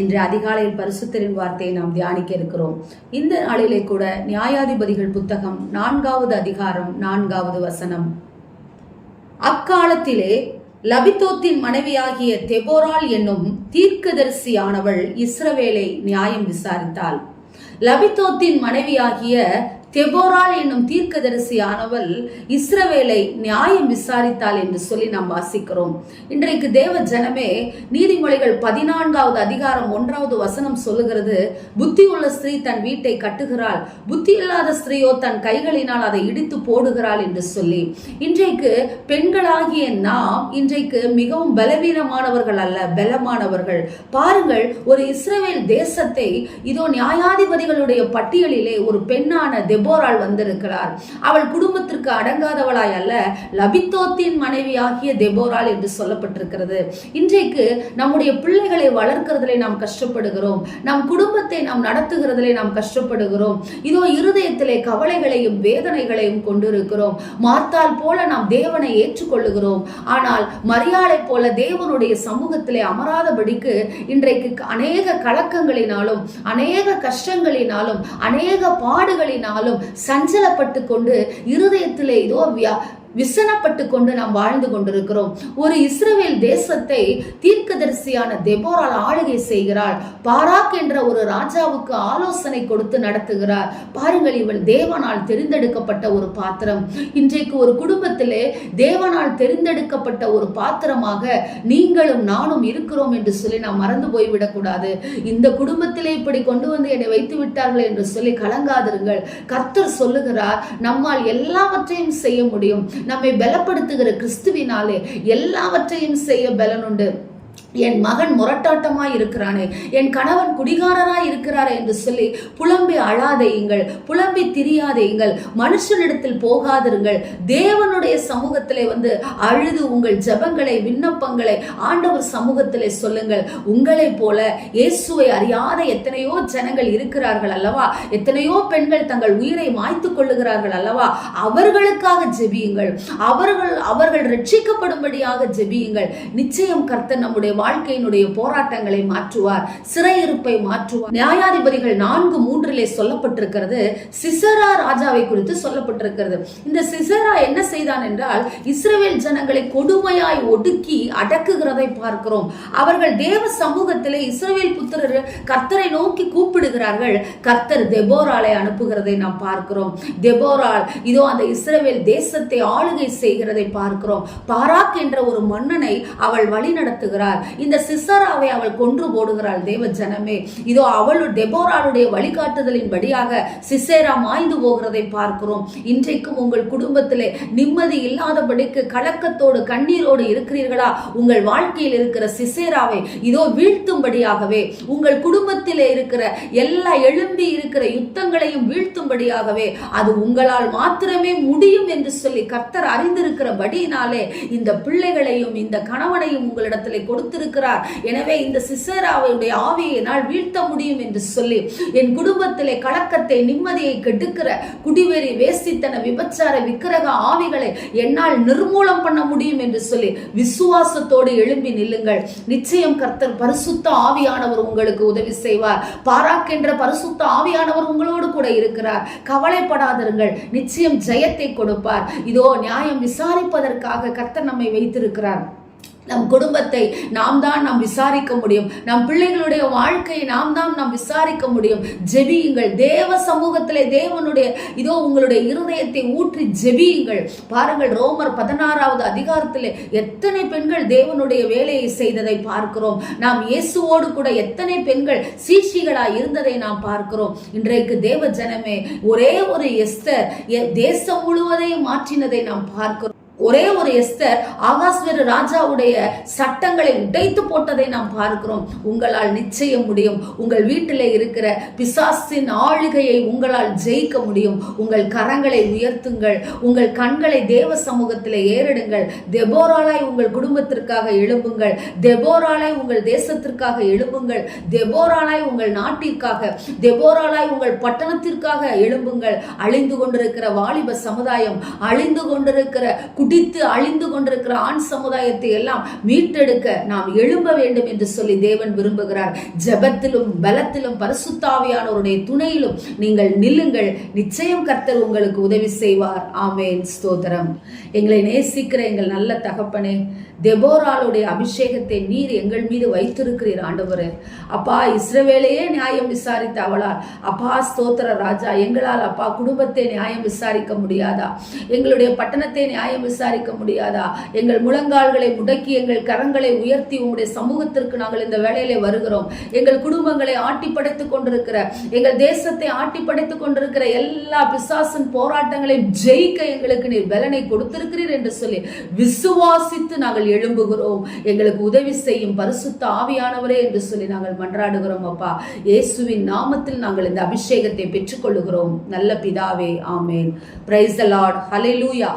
இன்று அதிகாலையில் பரிசுத்தரின் வார்த்தையை நாம் தியானிக்க இருக்கிறோம். இந்த நாளிலே கூட நியாயாதிபதிகள் புத்தகம் 4வது அதிகாரம் 4வது வசனம். அக்காலத்திலே லபித்தோத்தின் மனைவியாகிய தெபோராள் என்னும் தீர்க்கதரிசியானவள் இஸ்ரவேலை நியாயம் விசாரித்தாள். லபித்தோத்தின் மனைவியாகிய தெபோராள் என்னும் தீர்க்கதரிசியானவள் இஸ்ரவேலை நியாயம் விசாரித்தாள் என்று சொல்லி நாம் வாசிக்கிறோம். இன்றைக்கு தேவ ஜனமே, நீதிமொழிகள் 14வது அதிகாரம் 1வது வசனம் சொல்லுகிறது, புத்தி உள்ள ஸ்திரீ தன் வீட்டை கட்டுகிறாள், புத்தி இல்லாத ஸ்திரீயோ தன் கைகளினால் அதை இடித்து போடுகிறாள் என்று சொல்லி. இன்றைக்கு பெண்களாகிய நாம் இன்றைக்கு மிகவும் பலவீனமானவர்கள் அல்ல, பலமானவர்கள். பாருங்கள், ஒரு இஸ்ரவேல் தேசத்தை இதோ நியாயாதிபதிகளுடைய பட்டியலிலே ஒரு பெண்ணான தெபோராள் வந்திருக்கிறார். அவள் குடும்பத்திற்கு அடங்காதவளாய் அல்ல, லபித்தோத்தின் மனைவியாகிய தெபோராள் என்று சொல்லப்பட்டிருக்கிறது. இன்றைக்கு நம்முடைய பிள்ளைகளை வளர்க்கிறதிலே நாம் கஷ்டப்படுகிறோம், நம் குடும்பத்தை நாம் நடத்துகிறதிலே நாம் கஷ்டப்படுகிறோம். இதோ இருதயத்திலே கவலைகளையும் வேதனைகளையும் கொண்டிருக்கிறோம். மார்த்தாள் போல நாம் தேவனை ஏற்றுக்கொள்ளுகிறோம், ஆனால் மரியாளை போல தேவனுடைய சமூகத்திலே அமராதபடிக்கு இன்றைக்கு அநேக கலக்கங்களினாலும் அநேக கஷ்டங்களினாலும் அநேக பாடுகளினாலும் சஞ்சலப்பட்டு கொண்டு இருதயத்திலே இதோ விசனப்பட்டு கொண்டு நாம் வாழ்ந்து கொண்டிருக்கிறோம். ஒரு இஸ்ரவேல் தேசத்தை தீர்க்கதரிசியான தெபோராள் ஆளுகை செய்கிறாள். பாராக் என்ற ஒரு ராஜாவுக்கு ஆலோசனை கொடுத்து நடத்துகிறார். பாருங்கள், இவள் தேவனால் தெரிந்தெடுக்கப்பட்ட ஒரு பாத்திரம். இன்றைக்கு ஒரு குடும்பத்திலே தேவனால் தெரிந்தெடுக்கப்பட்ட ஒரு பாத்திரமாக நீங்களும் நானும் இருக்கிறோம் என்று சொல்லி நாம் மறந்து போய்விடக் கூடாது. இந்த குடும்பத்திலே இப்படி கொண்டு வந்து என்னை வைத்து விட்டார்கள் என்று சொல்லி கலங்காதிருங்கள். கர்த்தர் சொல்லுகிறார், நம்மால் எல்லாவற்றையும் செய்ய முடியும். நம்மை பலப்படுத்துகிற கிறிஸ்துவினாலே எல்லாவற்றையும் செய்ய பலனுண்டு. என் மகன் முரட்டாட்டமாய் இருக்கிறானே, என் கணவன் குடிகாரராய் இருக்கிறாரே என்று சொல்லி புலம்பி அழாதேயுங்கள், புலம்பி திரியாதேயுங்கள், மனுஷனிடத்தில் போகாதிருங்கள். தேவனுடைய சமூகத்திலே வந்து அழுது உங்கள் ஜெபங்களை விண்ணப்பங்களை ஆண்டவர் சமூகத்திலே சொல்லுங்கள். உங்களை போல இயேசுவை அறியாத எத்தனையோ ஜனங்கள் இருக்கிறார்கள் அல்லவா? எத்தனையோ பெண்கள் தங்கள் உயிரை மாய்த்து கொள்ளுகிறார்கள் அல்லவா? அவர்களுக்காக ஜெபியுங்கள், அவர்கள் ரட்சிக்கப்படும்படியாக ஜெபியுங்கள். நிச்சயம் கர்த்தர் நம்முடைய வாழ்க்கையினுடைய போராட்டங்களை மாற்றுவார், சிறையிருப்பை மாற்றுவார். நியாயாதிபதிகள் 4:3 சொல்லப்பட்டிருக்கிறது, சிசரா ராஜாவை குறித்து சொல்லப்பட்டிருக்கிறது. இந்த சிசரா என்ன செய்தான் என்றால், இஸ்ரவேல் ஜனங்களை கொடுமையாய் ஒடுக்கி அடக்குகிறதை பார்க்கிறோம். அவர்கள் தேவ சமூகத்திலே இஸ்ரவேல் புத்திரர் கர்த்தரை நோக்கி கூப்பிடுகிறார்கள். கர்த்தர் தெபோராளை அனுப்புகிறதை நாம் பார்க்கிறோம். தெபோராள் இதோ அந்த இஸ்ரவேல் தேசத்தை ஆளுகை செய்கிறதை பார்க்கிறோம். பாராக் என்ற ஒரு மன்னனை அவள் வழி நடத்துகிறார். இந்த சிசராவை அவள் கொன்று போடுகிறாள். தேவ ஜனமே, இதோ அவள் தெபோராளுடைய வழிகாட்டுதலின் படியாக சிசேரா மாய்ந்து போகிறதை பார்க்கிறோம். இன்றைக்கும் உங்கள் குடும்பத்திலே நிம்மதி இல்லாதபடிக்கு கலக்கத்தோடு கண்ணீரோடு இருக்கிறீர்களா? உங்கள் வாழ்க்கையில் இருக்கிற சிசேராவை இதோ வீழ்த்தும்படியாகவே, உங்கள் குடும்பத்திலே இருக்கிற எல்லா எழும்பி இருக்கிற யுத்தங்களையும் வீழ்த்தும்படியாகவே அது உங்களால் மாத்திரமே முடியும் என்று சொல்லி கர்த்தர் அறிந்திருக்கிறபடியினாலே இந்த பிள்ளைகளையும் இந்த கணவனையும் உங்களிடத்திலே கொடுத்திருக்கிறார். எனவே இந்த சிசேராவுடைய ஆவியை என்னால் வீழ்த்த முடியும் என்று சொல்லி, என் குடும்பத்திலே கலக்கத்தை நிம்மதியை கெடுக்கிற குடிவெறி வேசித்தன விபச்சார விக்கிரக ஆவிகளை என்னால் நிர்மூலம் பண்ண முடியும் என்று சொல்லி விசுவாசத்தோடு எழும்பி நில்லுங்கள். நிச்சயம் கர்த்தர் பரிசுத்த ஆவியானவர் உங்களுக்கு உதவி செய்வார். பாராக் என்ற பரிசுத்த ஆவியானவர் உங்களோடு கூட இருக்கிறார். கவலைப்படாதிருங்கள், நிச்சயம் ஜெயத்தை கொடுப்பார். இதோ நியாயம் விசாரிப்பதற்காக கர்த்தர் நம்மை வைத்திருக்கிறார். நம் குடும்பத்தை நாம் விசாரிக்க முடியும். நம் பிள்ளைகளுடைய வாழ்க்கையை நாம் விசாரிக்க முடியும். ஜெபியுங்கள். தேவ சமூகத்திலே தேவனுடைய இதோ உங்களுடைய இருதயத்தை ஊற்றி ஜெபியுங்கள். பாருங்கள், ரோமர் 16வது அதிகாரத்திலே எத்தனை பெண்கள் தேவனுடைய வேலையை செய்ததை பார்க்கிறோம். நாம் இயேசுவோடு கூட எத்தனை பெண்கள் சீஷிகளாய் இருந்ததை நாம் பார்க்கிறோம். இன்றைக்கு தேவ ஜனமே, ஒரே ஒரு எஸ்தர் தேசம் முழுவதையும் மாற்றினதை நாம் பார்க்கிறோம். ஒரே ஒரு எஸ்தர் ஆகாஸ்வேரு ராஜாவுடைய சட்டங்களை உடைத்து போட்டதை நாம் பார்க்கிறோம். உங்களால் நிச்சயம் முடியும். உங்கள் வீட்டிலே இருக்கிற பிசாசின் ஆளுகையை உங்களால் ஜெயிக்க முடியும். உங்கள் கரங்களை உயர்த்துங்கள், உங்கள் கண்களை தேவ சமூகத்திலே ஏறிடுங்கள். தெபோராளாய் உங்கள் குடும்பத்திற்காக எழும்புங்கள், தெபோராளாய் உங்கள் தேசத்திற்காக எழும்புங்கள், தெபோராளாய் உங்கள் நாட்டிற்காக, தெபோராளாய் உங்கள் பட்டணத்திற்காக எழும்புங்கள். அழிந்து கொண்டிருக்கிற வாலிப சமுதாயம், அழிந்து கொண்டிருக்கிற குடித்து அழிந்து கொண்டிருக்கிற ஆண் சமுதாயத்தை எல்லாம் மீட்டெடுக்க நாம் எழும்ப வேண்டும் என்று சொல்லி தேவன் விரும்புகிறார். ஜெபத்திலும் பலத்திலும் பரிசுத்தாவியானவருடைய துணையிலும் நீங்கள் நில்லுங்கள். நிச்சயம் கர்த்தர் உங்களுக்கு உதவி செய்வார். ஆமென். ஸ்தோத்திரம். எங்களை நேசிக்கிற எங்கள் நல்ல தகப்பனே, தெபோராளுடைய அபிஷேகத்தை நீர் எங்கள் மீது வைத்திருக்கிறீர் ஆண்டவரே. அப்பா, இஸ்ரவேலையே நியாயம் விசாரித்த அவளால் அப்பா ஸ்தோத்திர ராஜா, எங்களால் அப்பா குடும்பத்தை நியாயம் விசாரிக்க முடியாதா? எங்களுடைய பட்டணத்தை நியாயம் விசாரிக்க முடியாதா? எங்கள் முழங்கால்களை முடக்கி எங்கள் கரங்களை உயர்த்தி உங்களுடைய சமூகத்திற்கு நாங்கள் இந்த வேளையிலே வருகிறோம். எங்கள் குடும்பங்களை ஆட்டி படைத்துக் கொண்டிருக்கிற, எங்கள் தேசத்தை ஆட்டி படைத்துக் கொண்டிருக்கிற எல்லா பிசாசின் போராட்டங்களையும் ஜெயிக்க எங்களுக்கு நீர் பலனை கொடுத்திருக்கிறீர் என்று சொல்லி விசுவாசித்து நாங்கள் எழும்புகிறோம். எங்களுக்கு உதவி செய்யும் பரிசுத்த ஆவியானவரே என்று சொல்லி நாங்கள் மன்றாடுகிறோம். அப்பா, இயேசுவின் நாமத்தில் நாங்கள் இந்த அபிஷேகத்தை பெற்றுக்கொள்ளுகிறோம். நல்ல பிதாவே, ஆமென். Praise the Lord. ஹல்லேலூயா.